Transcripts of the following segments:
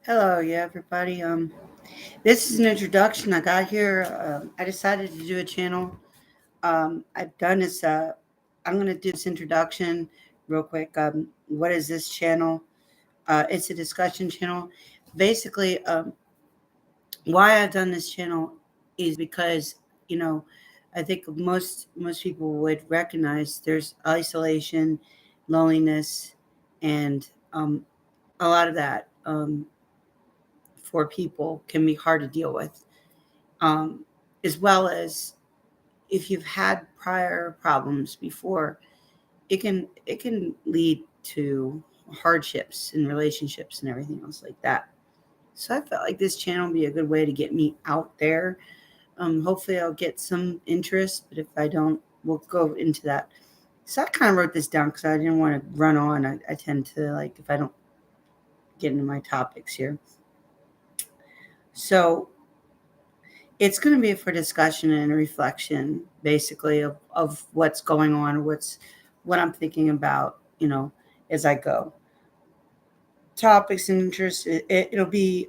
Hello, yeah, everybody. This is an introduction. I got here. I decided to do a channel. I've done this. I'm going to do this introduction real quick. What is this channel? It's a discussion channel. Basically, why I've done this channel is because you know, I think most people would recognize there's isolation, loneliness, and a lot of that. For people can be hard to deal with, um, as well as if you've had prior problems before, it can lead to hardships in relationships and everything else like that. So I felt like this channel would be a good way to get me out there. Hopefully I'll get some interest, but if I don't, we'll go into that. So I kind of wrote this down because I didn't want to run on. I tend to like if I don't get into my topics here. So it's going to be for discussion and reflection, basically, of what's going on, what I'm thinking about, as I go. Topics and interests. It'll be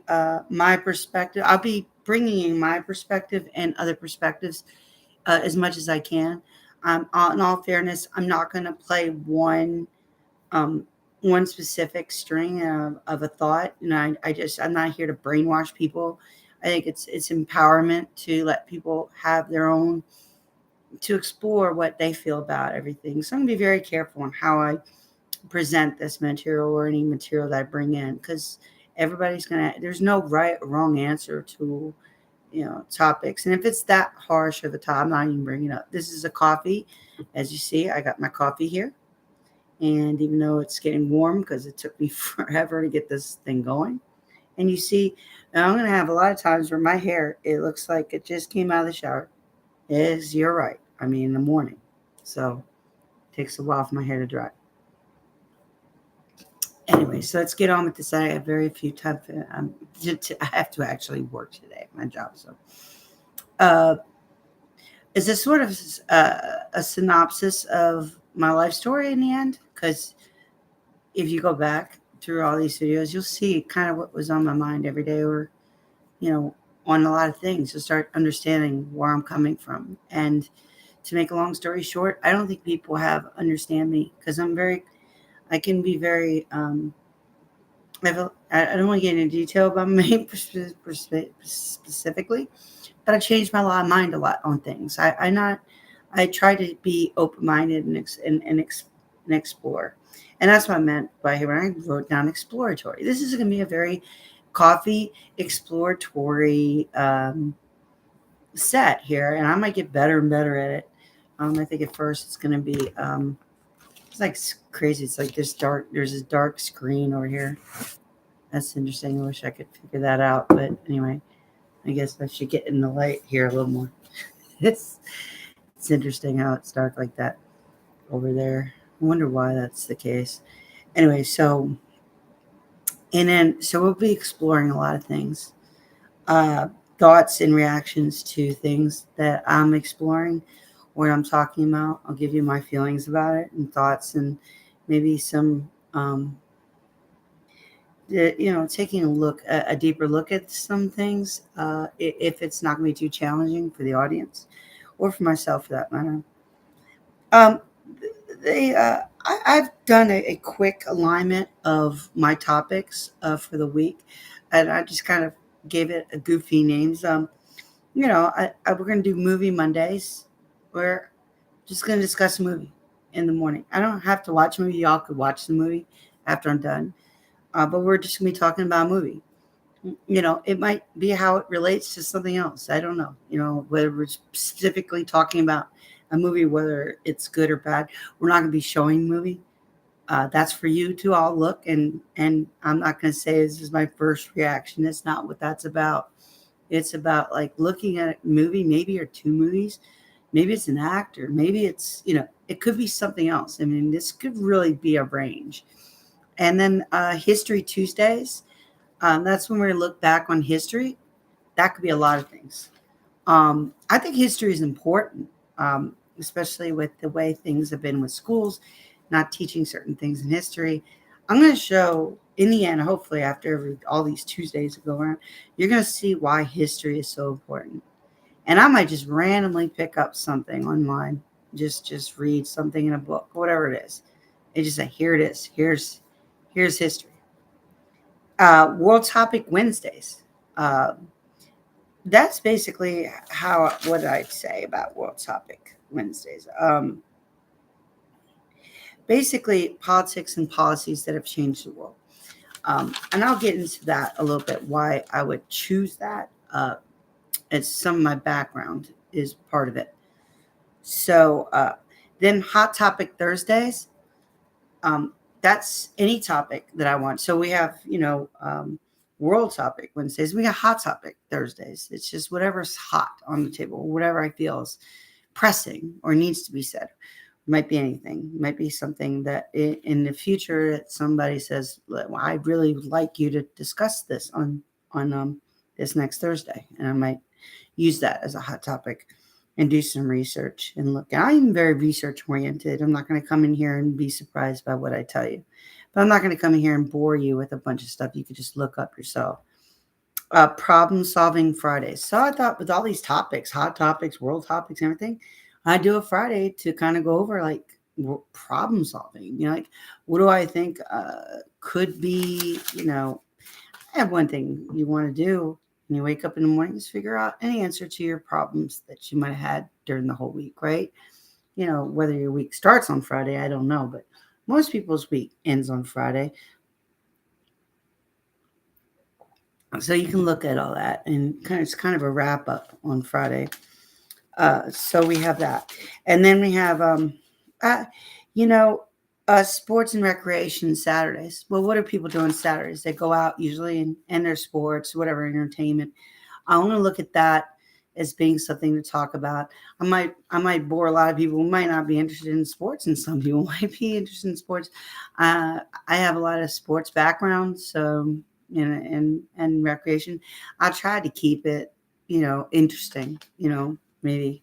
my perspective. I'll be bringing in my perspective and other perspectives as much as I can. In all fairness, I'm not going to play um, one specific string of a thought. I'm not here to brainwash people. I think it's empowerment to let people have their own to explore what they feel about everything. So I'm gonna be very careful on how I present this material or any material that I bring in because there's no right or wrong answer to topics. And if it's that harsh of a topic, I'm not even bringing it up. This is a coffee. As you see, I got my coffee here. And even though it's getting warm because it took me forever to get this thing going. And you see, now I'm going to have a lot of times where my hair, it looks like it just came out of the shower. You're right. I mean, in the morning. So it takes a while for my hair to dry. Anyway, so let's get on with this. I have very few time. I have to actually work today at my job. So, uh, is this sort of a synopsis of my life story in the end? Because if you go back through all these videos, you'll see kind of what was on my mind every day, or you know, on a lot of things. You'll start understanding where I'm coming from. And to make a long story short, I don't think people have understand me because I can be very. I don't want to get into detail about me specifically, but I changed my mind a lot on things. I try to be open minded and explore. And that's what I meant by here when I wrote down exploratory. This is going to be a very coffee exploratory set here, and I might get better and better at it. I think at first it's going to be it's like crazy. It's like there's this dark screen over here. That's interesting. I wish I could figure that out, but anyway, I guess I should get in the light here a little more. it's it's interesting how it's dark like that over there. I wonder why that's the case. Anyway, so we'll be exploring a lot of things, uh, thoughts and reactions to things that I'm exploring, what I'm talking about. I'll give you my feelings about it and thoughts, and maybe some, taking a deeper look at some things. If it's not going to be too challenging for the audience, or for myself for that matter. Um, I've done a quick alignment of my topics for the week, and I just kind of gave it a goofy names. We're going to do movie Mondays. We're just going to discuss a movie in the morning. I don't have to watch a movie. Y'all could watch the movie after I'm done. But we're just going to be talking about a movie. It might be how it relates to something else. I don't know. Whether we're specifically talking about a movie, whether it's good or bad. We're not going to be showing the movie. That's for you to all look, and I'm not going to say this is my first reaction. It's not what that's about. It's about like looking at a movie, maybe or two movies. Maybe it's an actor. Maybe it could be something else. I mean, this could really be a range. And then History Tuesdays. That's when we look back on history. That could be a lot of things. I think history is important, especially with the way things have been with schools, not teaching certain things in history. I'm going to show in the end, hopefully after all these Tuesdays that go around, you're going to see why history is so important. And I might just randomly pick up something online, just read something in a book, whatever it is, and just say, here it is. Here's history. World Topic Wednesdays. Uh, that's basically how what I'd say about World Topic Wednesdays. Basically, politics and policies that have changed the world. And I'll get into that a little bit. Why I would choose that. It's some of my background is part of it. So then Hot Topic Thursdays. Um, that's any topic that I want. So we have, World Topic Wednesdays. We got Hot Topic Thursdays. It's just whatever's hot on the table, whatever I feel is pressing or needs to be said. Might be anything. Might be something that in the future that somebody says, well, I really would like you to discuss this on this next Thursday, and I might use that as a hot topic and do some research and look. I'm very research oriented. I'm not going to come in here and be surprised by what I tell you, but I'm not going to come in here and bore you with a bunch of stuff you could just look up yourself. Problem solving Fridays. So I thought with all these topics, hot topics, world topics, and everything, I do a Friday to kind of go over like problem solving. Like what do I think could be, I have one thing you want to do when you wake up in the morning is figure out any answer to your problems that you might have had during the whole week, right? Whether your week starts on Friday, I don't know, but most people's week ends on Friday. So you can look at all that and it's kind of a wrap up on Friday. So we have that, and then we have uh, you know sports and recreation Saturdays. Well, what are people doing Saturdays? They go out usually and their sports, whatever entertainment. I want to look at that as being something to talk about. I might bore a lot of people who might not be interested in sports, and some people might be interested in sports. I have a lot of sports background, so and recreation. I try to keep it, interesting. Maybe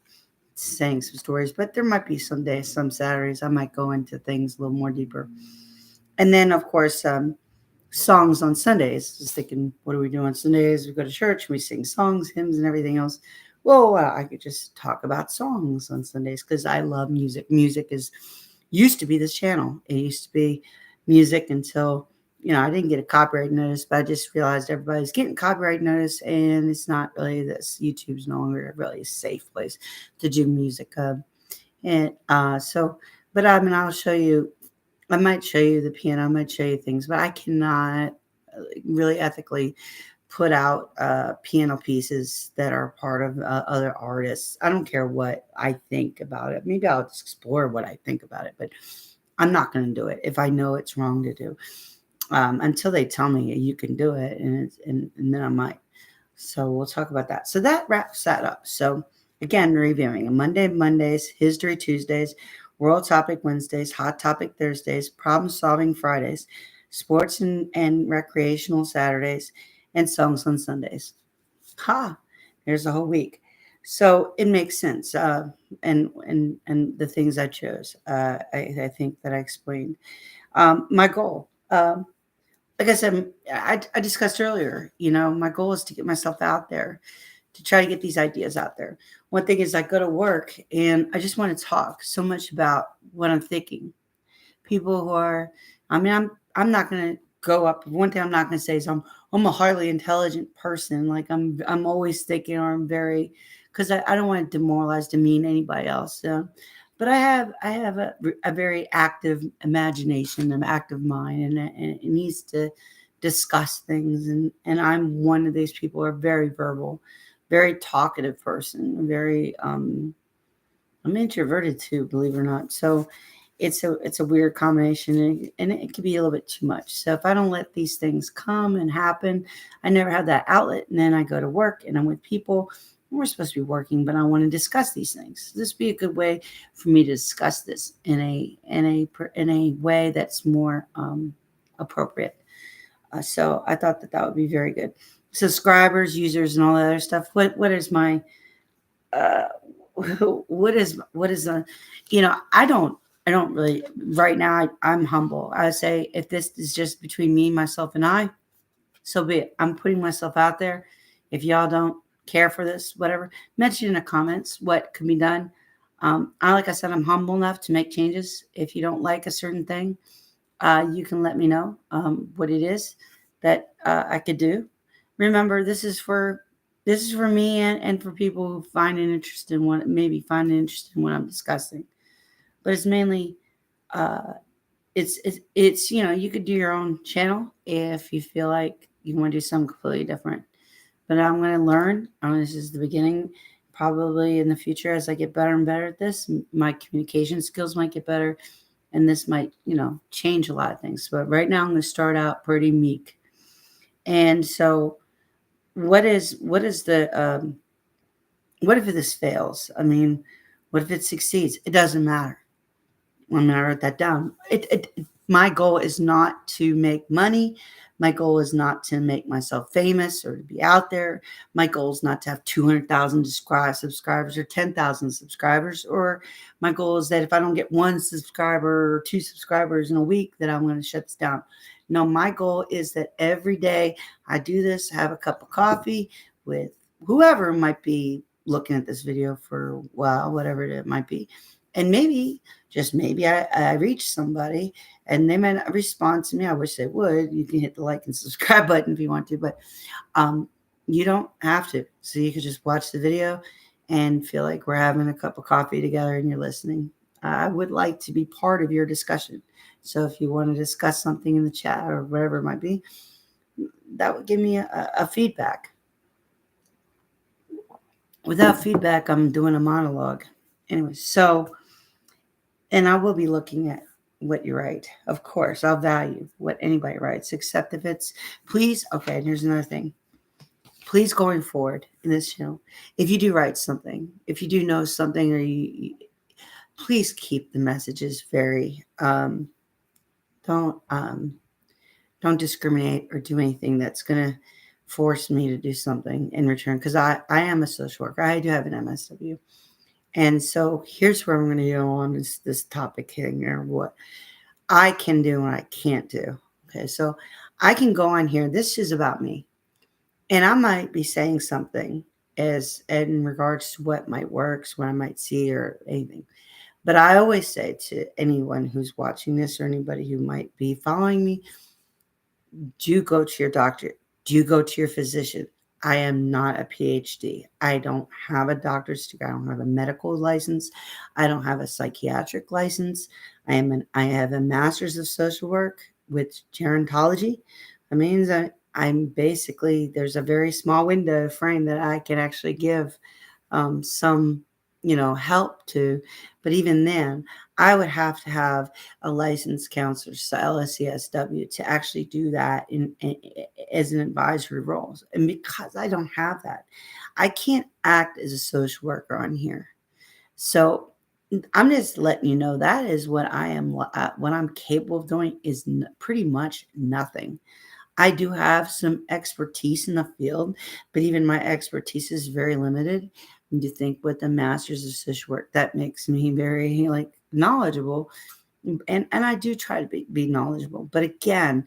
saying some stories, but there might be some days, some Saturdays, I might go into things a little more deeper. And then, of course, songs on Sundays. Just thinking, what do we do on Sundays? We go to church, we sing songs, hymns, and everything else. Well, I could just talk about songs on Sundays because I love music. Music used to be this channel. It used to be music until I didn't get a copyright notice, but I just realized everybody's getting copyright notice, and it's not really this. YouTube's no longer really a safe place to do music. But I mean, I'll show you. I might show you the piano. I might show you things, but I cannot really ethically put out piano pieces that are part of other artists. I don't care what I think about it. Maybe I'll just explore what I think about it, but I'm not going to do it if I know it's wrong to do. Until they tell me you can do it, and then I might. So we'll talk about that. So that wraps that up. So again, reviewing Mondays, History Tuesdays, World Topic Wednesdays, Hot Topic Thursdays, Problem Solving Fridays, Sports and Recreational Saturdays, and Songs on Sundays. There's a whole week. So it makes sense. And the things I chose, I think that I explained. My goal. Like I said, I discussed earlier, my goal is to get myself out there, to try to get these ideas out there. One thing is I go to work and I just want to talk so much about what I'm thinking. People who are, I mean, I'm not going to go up. One thing I'm not going to say is I'm a highly intelligent person. Like I'm always thinking, or I'm very, because I don't want to demoralize, demean anybody else. But I have a very active imagination, an active mind, and it needs to discuss things. And I'm one of these people who are very verbal, very talkative person, very I'm introverted too, believe it or not. So it's a weird combination, and it can be a little bit too much. So if I don't let these things come and happen, I never have that outlet, and then I go to work and I'm with people. We're supposed to be working, but I want to discuss these things. This would be a good way for me to discuss this in a way that's more appropriate. So I thought that would be very good. Subscribers, users, and all that other stuff. What is my what is I don't I don't really, right now, I'm humble. I say, if this is just between me, myself, and I, so be it. I'm putting myself out there. If y'all don't care for this, whatever, mention in the comments what can be done. Like I said, I'm humble enough to make changes. If you don't like a certain thing, you can let me know what it is that I could do. Remember, this is for me and for people who find an interest in what maybe find an interest in what I'm discussing. But it's mainly uh, it's you could do your own channel if you feel like you want to do something completely different. But I'm going to learn. This is the beginning. Probably in the future, as I get better and better at this, my communication skills might get better, and this might change a lot of things. But right now, I'm going to start out pretty meek. And so, what is the what if this fails? I mean, what if it succeeds? It doesn't matter. I'm gonna write that down. My goal is not to make money. My goal is not to make myself famous or to be out there. My goal is not to have 200,000 subscribers or 10,000 subscribers. Or my goal is that if I don't get one subscriber or two subscribers in a week, that I'm going to shut this down. No, my goal is that every day I do this, have a cup of coffee with whoever might be looking at this video for a while, whatever it might be. And maybe, just maybe, I reach somebody and they might not respond to me. I wish they would. You can hit the like and subscribe button if you want to, but you don't have to. So you could just watch the video and feel like we're having a cup of coffee together and you're listening. I would like to be part of your discussion. So if you want to discuss something in the chat or whatever it might be, that would give me a feedback. Without feedback, I'm doing a monologue. Anyway, so, and I will be looking at what you write. Of course, I'll value what anybody writes, except if it's, please, okay, and here's another thing. Please, going forward in this channel, if you do write something, if you do know something, or please keep the messages very, don't discriminate or do anything that's going to force me to do something in return, because I am a social worker. I do have an MSW. And so here's where I'm going to go on this topic here, what I can do and I can't do. Okay, so I can go on here. This is about me. And I might be saying something as in regards to what might work, what I might see or anything. But I always say to anyone who's watching this or anybody who might be following me, do go to your doctor. Do go to your physician. I am not a PhD. I don't have a doctor's degree. I don't have a medical license. I don't have a psychiatric license. I have a master's of social work with gerontology. That means I'm basically, there's a very small window frame that I can actually give some help to. But even then, I would have to have a licensed counselor, so LSCSW, to actually do that as an advisory role. And because I don't have that, I can't act as a social worker on here. So I'm just letting you know that is what I am. What I'm capable of doing is pretty much nothing. I do have some expertise in the field, but even my expertise is very limited. And to think with the master's of social work, that makes me very knowledgeable. And I do try to be knowledgeable. But again,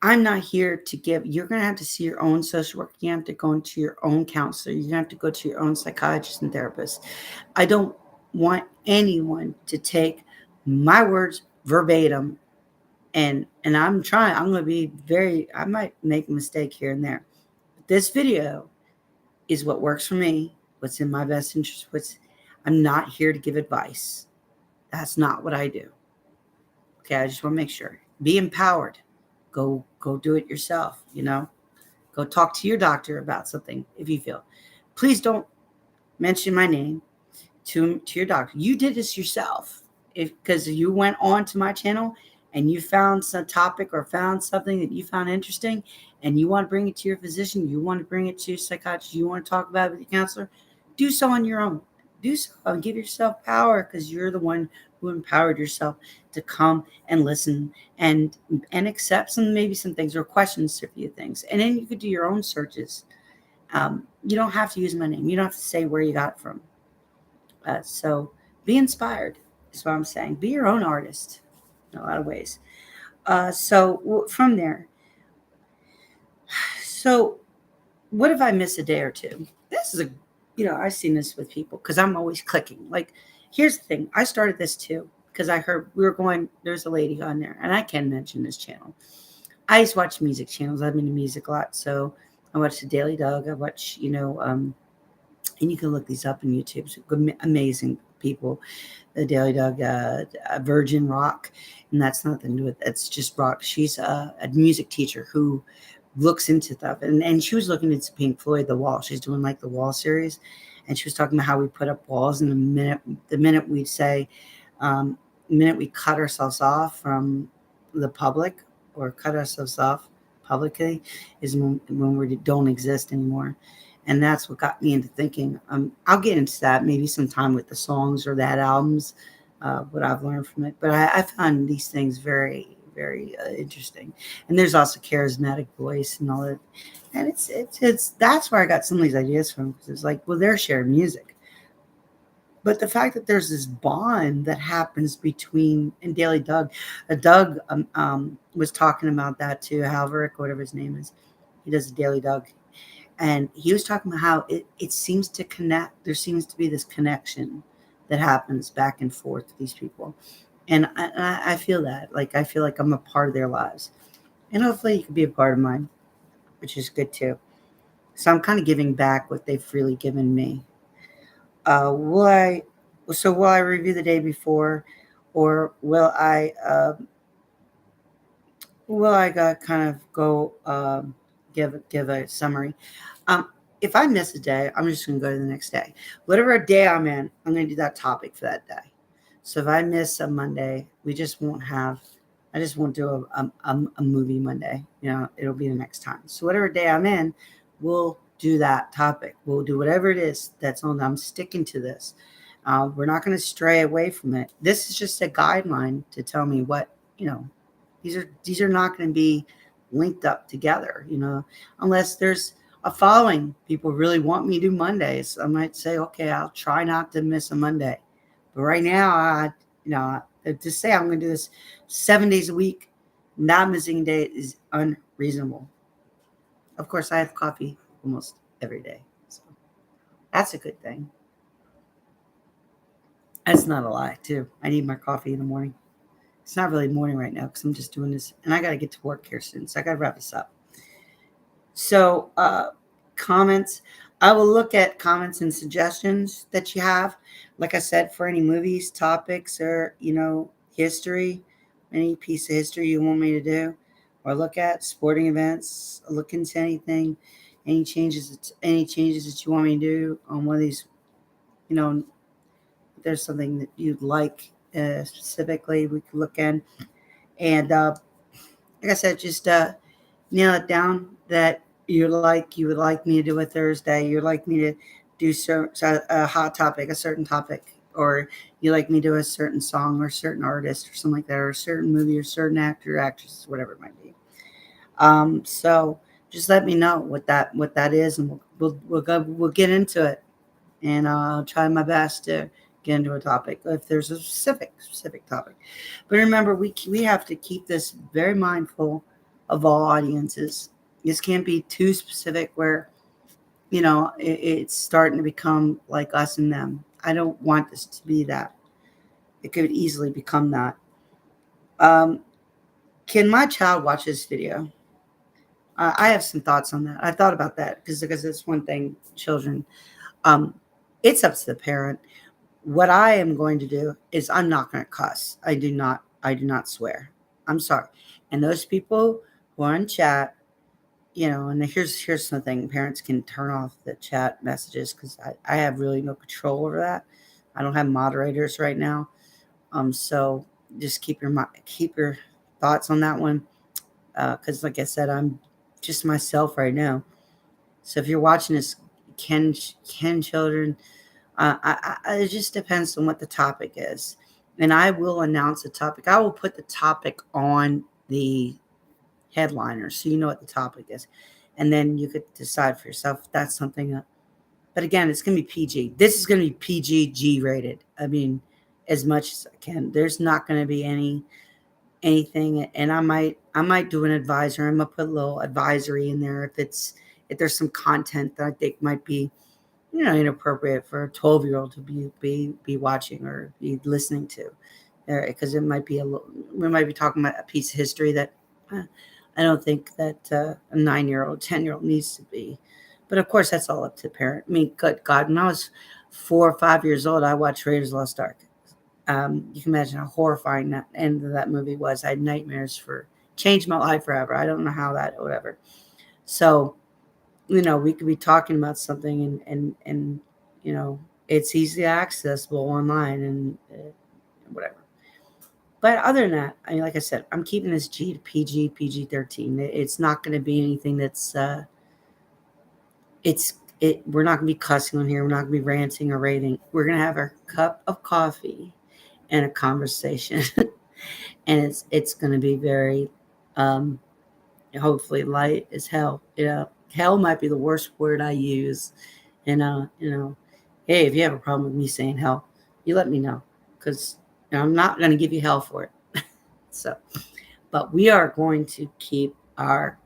I'm not here to give. You're going to have to see your own social worker. You have to go into your own counselor. You're going to have to go to your own psychiatrist and therapist. I don't want anyone to take my words verbatim. And I'm going to be I might make a mistake here and there. But this video is what works for me, what's in my best interest. I'm not here to give advice. That's not what I do. Okay, I just want to make sure. Be empowered. Go do it yourself, Go talk to your doctor about something if you feel. Please don't mention my name to your doctor. You did this yourself. Because you went on to my channel and you found some topic or found something that you found interesting and you want to bring it to your physician, you want to bring it to your psychiatrist, you want to talk about it with your counselor, do so on your own. Do so and give yourself power, because you're the one who empowered yourself to come and listen and accept maybe some things or questions to a few things. And then you could do your own searches. You don't have to use my name. You don't have to say where you got it from. So be inspired. is what I'm saying. Be your own artist in a lot of ways. So from there, so what if I miss a day or two? This is a, I've seen this with people because I'm always clicking. Like, here's the thing. I started this too because I heard we were going, there's a lady on there, and I can mention this channel. I used to watch music channels. I'm into music a lot. So I watch the Daily Doug. I watch, and you can look these up on YouTube. So amazing people. The Daily Doug, Virgin Rock, and that's nothing to do with it's just rock. She's a music teacher who looks into stuff, and she was looking into Pink Floyd, The Wall. She's doing like the Wall series, and she was talking about how we put up walls, and the minute we'd say, the minute we cut ourselves off from the public or cut ourselves off publicly is when we don't exist anymore. And that's what got me into thinking. I'll get into that maybe sometime with the songs or that albums, what I've learned from it. But I found these things very, very interesting. And there's also charismatic voice and all that. And it's that's where I got some of these ideas from, because it's like, well, they're sharing music. But the fact that there's this bond that happens between and Daily Doug, Doug was talking about that too. Halverick, whatever his name is, he does a Daily Doug, and he was talking about how it seems to connect. There seems to be this connection that happens back and forth to these people, and I feel that. Like, I feel like I'm a part of their lives, and hopefully you can be a part of mine, which is good too. So I'm kind of giving back what they've freely given me. Will I? So will I review the day before, or will I kind of go give a summary? Um, if I miss a day, I'm just going to go to the next day. Whatever day I'm in, I'm going to do that topic for that day. So if I miss a Monday, we just won't have. I just won't do a movie Monday. It'll be the next time. So whatever day I'm in, we'll do that topic. We'll do whatever it is that's on. I'm sticking to this. We're not going to stray away from it. This is just a guideline to tell me what you know. These are not going to be linked up together. Unless there's a following. People really want me to do Mondays. I might say, okay, I'll try not to miss a Monday. But right now, to say I'm going to do this 7 days a week, not missing a day is unreasonable. Of course, I have coffee almost every day. So that's a good thing. That's not a lie, too. I need my coffee in the morning. It's not really morning right now because I'm just doing this. And I got to get to work here soon. So I got to wrap this up. So, comments. I will look at comments and suggestions that you have. Like I said, for any movies, topics, or history, any piece of history you want me to do, or look at sporting events, look into anything, any changes that you want me to do on one of these. If there's something that you'd like specifically, we could look in. And like I said, just nail it down that you would like me to do a Thursday. You'd like me to do a hot topic, a certain topic, or you like me to do a certain song or a certain artist or something like that, or a certain movie or certain actor, actress, whatever it might be. So just let me know what that is, and we'll get into it, and I'll try my best to get into a topic if there's a specific topic. But remember, we have to keep this very mindful of all audiences. This can't be too specific where it's starting to become like us and them. I don't want this to be that. It could easily become that. Um, can my child watch this video? I have some thoughts on that. I thought about that because it's one thing, children. Um, it's up to the parent. What I am going to do is I'm not going to cuss. I do not swear. I'm sorry. And those people who are in chat, and here's something: parents can turn off the chat messages because I have really no control over that. I don't have moderators right now. So just keep your thoughts on that one. Because like I said, I'm just myself right now. So if you're watching this, can children? It just depends on what the topic is, and I will announce the topic. I will put the topic on the headliner so you know what the topic is, and then you could decide for yourself if that's something. But again, it's going to be PG. This is going to be PG rated. I mean, as much as I can. There's not going to be anything, and I might do an advisor. I'm gonna put a little advisory in there if there's some content that I think might be inappropriate for a 12-year-old to be watching or be listening to, because it might be we might be talking about a piece of history that uh, I don't think that a 9-year-old, 10-year-old needs to be. But of course, that's all up to the parent. I mean, good God, when I was 4 or 5 years old, I watched Raiders Lost Ark. You can imagine how horrifying that end of that movie was. I had nightmares changed my life forever. I don't know how that, whatever. So, we could be talking about something and it's easily accessible online and whatever. But other than that, I mean, like I said, I'm keeping this G to PG 13. It's not going to be anything that's we're not going to be cussing on here. We're not going to be ranting or raving. We're going to have our cup of coffee and a conversation. And it's going to be very hopefully light as hell. Hell might be the worst word I use. And hey, if you have a problem with me saying hell, you let me know, because I'm not going to give you hell for it. So, but we are going to keep our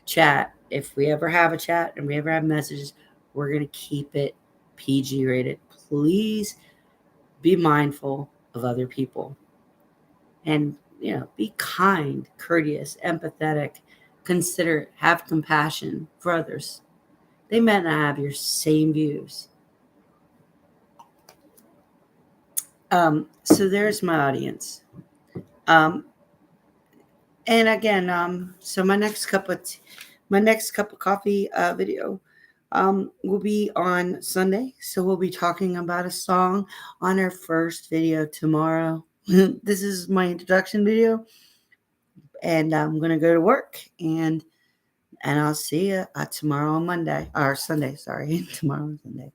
chat. If we ever have a chat and we ever have messages, we're going to keep it PG rated. Please be mindful of other people, and be kind, courteous, empathetic, considerate, have compassion for others. They might not have your same views. So there's my audience. And again, so my next cup of coffee video will be on Sunday. So we'll be talking about a song on our first video tomorrow. This is my introduction video, and I'm gonna go to work, and I'll see you tomorrow on Monday or Sunday. Sorry, tomorrow on Sunday.